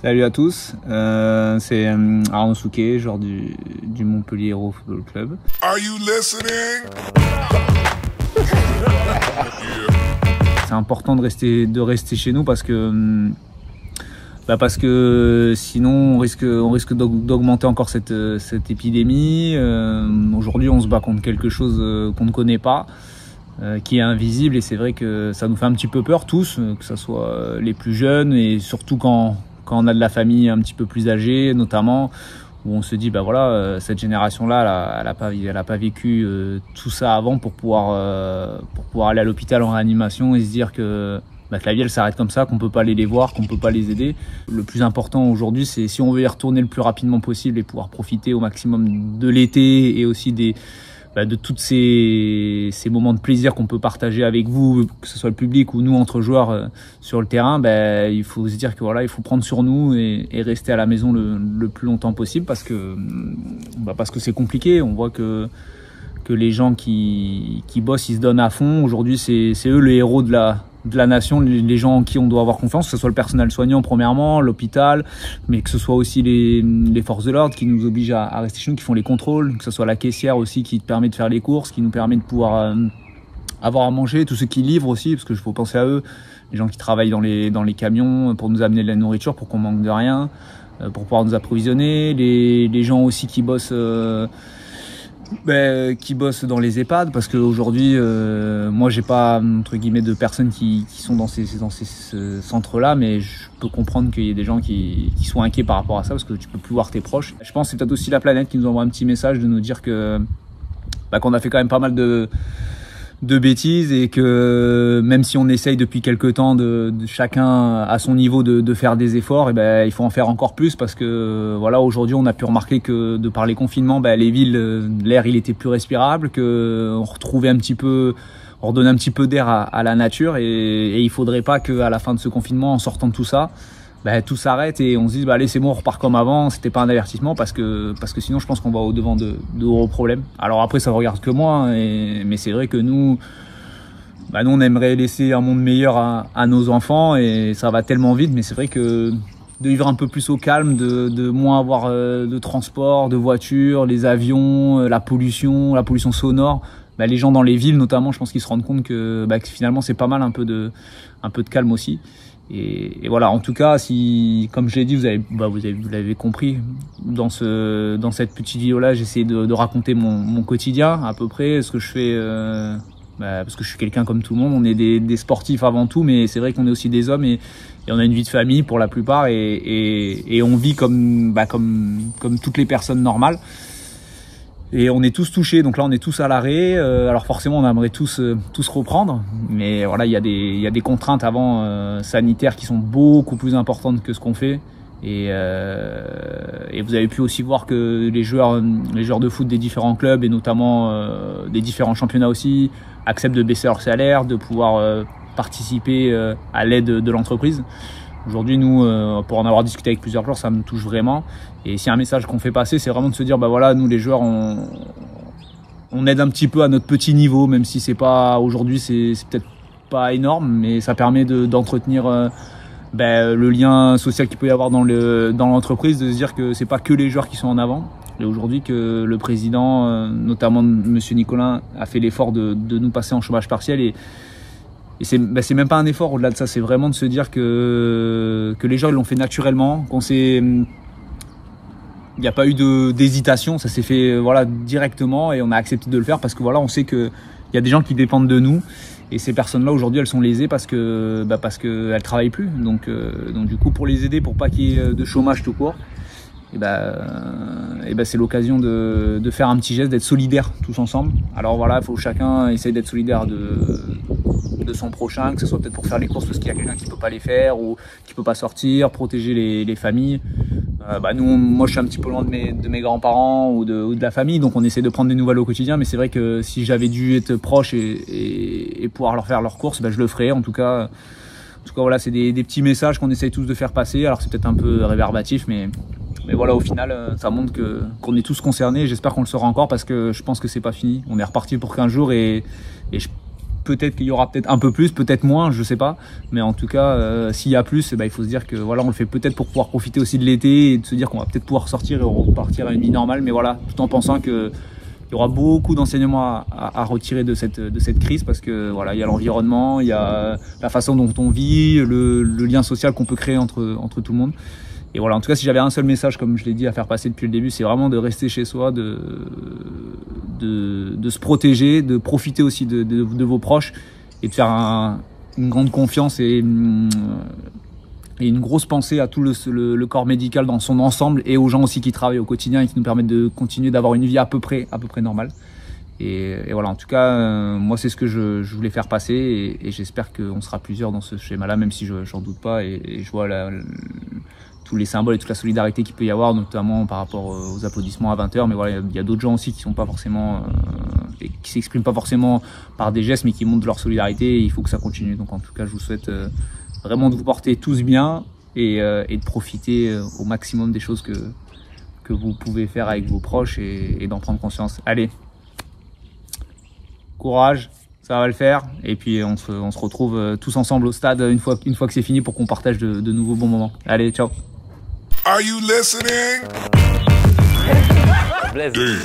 Salut à tous, c'est Arnaud Souquet, joueur du Montpellier Hérault Football Club. Are you listening? C'est important de rester chez nous parce que sinon on risque d'augmenter encore cette épidémie. Aujourd'hui on se bat contre quelque chose qu'on ne connaît pas, qui est invisible, et c'est vrai que ça nous fait un petit peu peur tous, que ce soit les plus jeunes et surtout quand on a de la famille un petit peu plus âgée notamment, où on se dit cette génération-là, elle a pas vécu tout ça avant pour pouvoir aller à l'hôpital en réanimation et se dire que la vie elle s'arrête comme ça, qu'on peut pas aller les voir, qu'on peut pas les aider. Le plus important aujourd'hui, c'est si on veut y retourner le plus rapidement possible et pouvoir profiter au maximum de l'été et aussi de tous ces moments de plaisir qu'on peut partager avec vous, que ce soit le public ou nous entre joueurs sur le terrain, il faut se dire que il faut prendre sur nous et rester à la maison le plus longtemps possible parce que c'est compliqué. On voit que les gens qui bossent, ils se donnent à fond. Aujourd'hui, c'est eux les héros de la nation, les gens en qui on doit avoir confiance, que ce soit le personnel soignant premièrement, l'hôpital, mais que ce soit aussi les forces de l'ordre qui nous obligent à rester chez nous, qui font les contrôles, que ce soit la caissière aussi qui permet de faire les courses, qui nous permet de pouvoir avoir à manger, tous ceux qui livrent aussi, parce que faut penser à eux, les gens qui travaillent dans les camions pour nous amener de la nourriture, pour qu'on manque de rien, pour pouvoir nous approvisionner, les gens aussi qui bossent dans les EHPAD, parce qu'aujourd'hui moi j'ai pas entre guillemets de personnes qui sont dans ces centres-là, mais je peux comprendre qu'il y ait des gens qui sont inquiets par rapport à ça parce que tu peux plus voir tes proches. Je pense que c'est peut-être aussi la planète qui nous envoie un petit message de nous dire que qu'on a fait quand même pas mal de bêtises, et que même si on essaye depuis quelques temps de chacun à son niveau de faire des efforts, il faut en faire encore plus parce que aujourd'hui on a pu remarquer que de par les confinements, les villes, l'air il était plus respirable, que on retrouvait on redonnait un petit peu d'air à la nature, et il faudrait pas qu'à la fin de ce confinement, en sortant de tout ça, tout s'arrête et on se dit allez c'est bon, on repart comme avant. C'était pas un avertissement parce que sinon je pense qu'on va au devant de gros problèmes. Alors après ça ne regarde que moi, mais c'est vrai que nous on aimerait laisser un monde meilleur à nos enfants, et ça va tellement vite, mais c'est vrai que de vivre un peu plus au calme, de moins avoir de transport, de voitures, les avions, la pollution sonore, les gens dans les villes notamment, je pense qu'ils se rendent compte que finalement c'est pas mal un peu de calme aussi. Et voilà, en tout cas, si, comme je l'ai dit, vous l'avez compris, dans cette petite vidéo-là, j'essaie de raconter mon quotidien à peu près, ce que je fais, parce que je suis quelqu'un comme tout le monde. On est des sportifs avant tout, mais c'est vrai qu'on est aussi des hommes, et on a une vie de famille pour la plupart, et on vit comme toutes les personnes normales. Et on est tous touchés, donc là on est tous à l'arrêt. Alors forcément on aimerait tous reprendre, mais voilà, il y a des contraintes avant sanitaires qui sont beaucoup plus importantes que ce qu'on fait. Et vous avez pu aussi voir que les joueurs de foot des différents clubs, et notamment des différents championnats aussi, acceptent de baisser leur salaire, de pouvoir participer à l'aide de l'entreprise. Aujourd'hui, nous, pour en avoir discuté avec plusieurs joueurs, ça me touche vraiment. Et si un message qu'on fait passer, c'est vraiment de se dire, nous les joueurs, on aide un petit peu à notre petit niveau, même si c'est pas aujourd'hui, c'est peut-être pas énorme, mais ça permet d'entretenir le lien social qu'il peut y avoir dans l'entreprise, de se dire que c'est pas que les joueurs qui sont en avant. Et aujourd'hui, que le président, notamment Monsieur Nicolin, a fait l'effort de nous passer en chômage partiel, et c'est même pas un effort au-delà de ça, c'est vraiment de se dire que les gens ils l'ont fait naturellement, il n'y a pas eu d'hésitation, ça s'est fait directement, et on a accepté de le faire parce que on sait qu'il y a des gens qui dépendent de nous, et ces personnes-là aujourd'hui elles sont lésées parce qu'elles travaillent plus, donc du coup pour les aider, pour pas qu'il y ait de chômage tout court, c'est l'occasion de faire un petit geste, d'être solidaires tous ensemble. Alors il faut chacun essayer d'être solidaire de son prochain, que ce soit peut-être pour faire les courses parce qu'il y a quelqu'un qui peut pas les faire ou qui peut pas sortir, protéger les familles. Moi je suis un petit peu loin de mes grands-parents ou de la famille, donc on essaie de prendre des nouvelles au quotidien, mais c'est vrai que si j'avais dû être proche et pouvoir leur faire leurs courses, je le ferais. En tout cas c'est des petits messages qu'on essaye tous de faire passer. Alors c'est peut-être un peu réverbatif, mais au final ça montre qu'on est tous concernés. J'espère qu'on le sera encore, parce que je pense que c'est pas fini. On est reparti pour 15 jours, et peut-être qu'il y aura peut-être un peu plus, peut-être moins, je sais pas. Mais en tout cas, s'il y a plus, il faut se dire que voilà, on le fait peut-être pour pouvoir profiter aussi de l'été et de se dire qu'on va peut-être pouvoir sortir et repartir à une vie normale. Mais voilà, tout en pensant que il y aura beaucoup d'enseignements à retirer de cette crise, parce que voilà, il y a l'environnement, il y a la façon dont on vit, le lien social qu'on peut créer entre tout le monde. Et voilà, en tout cas, si j'avais un seul message, comme je l'ai dit, à faire passer depuis le début, c'est vraiment de rester chez soi, de se protéger, de profiter aussi de vos proches et de faire une grande confiance et une grosse pensée à tout le corps médical dans son ensemble, et aux gens aussi qui travaillent au quotidien et qui nous permettent de continuer d'avoir une vie à peu près normale. Et voilà, en tout cas, moi c'est ce que je voulais faire passer, et j'espère qu'on sera plusieurs dans ce schéma-là, même si j'en doute pas, et je vois tous les symboles et toute la solidarité qu'il peut y avoir, notamment par rapport aux applaudissements à 20h. Mais voilà, il y a d'autres gens aussi qui sont pas forcément qui s'expriment pas forcément par des gestes, mais qui montrent leur solidarité, et il faut que ça continue. Donc en tout cas, je vous souhaite vraiment de vous porter tous bien, et de profiter au maximum des choses que vous pouvez faire avec vos proches, et d'en prendre conscience. Allez, courage, ça va le faire, et puis on se retrouve tous ensemble au stade une fois que c'est fini, pour qu'on partage de nouveaux bons moments. Allez, ciao. Are you listening? Bless. Damn.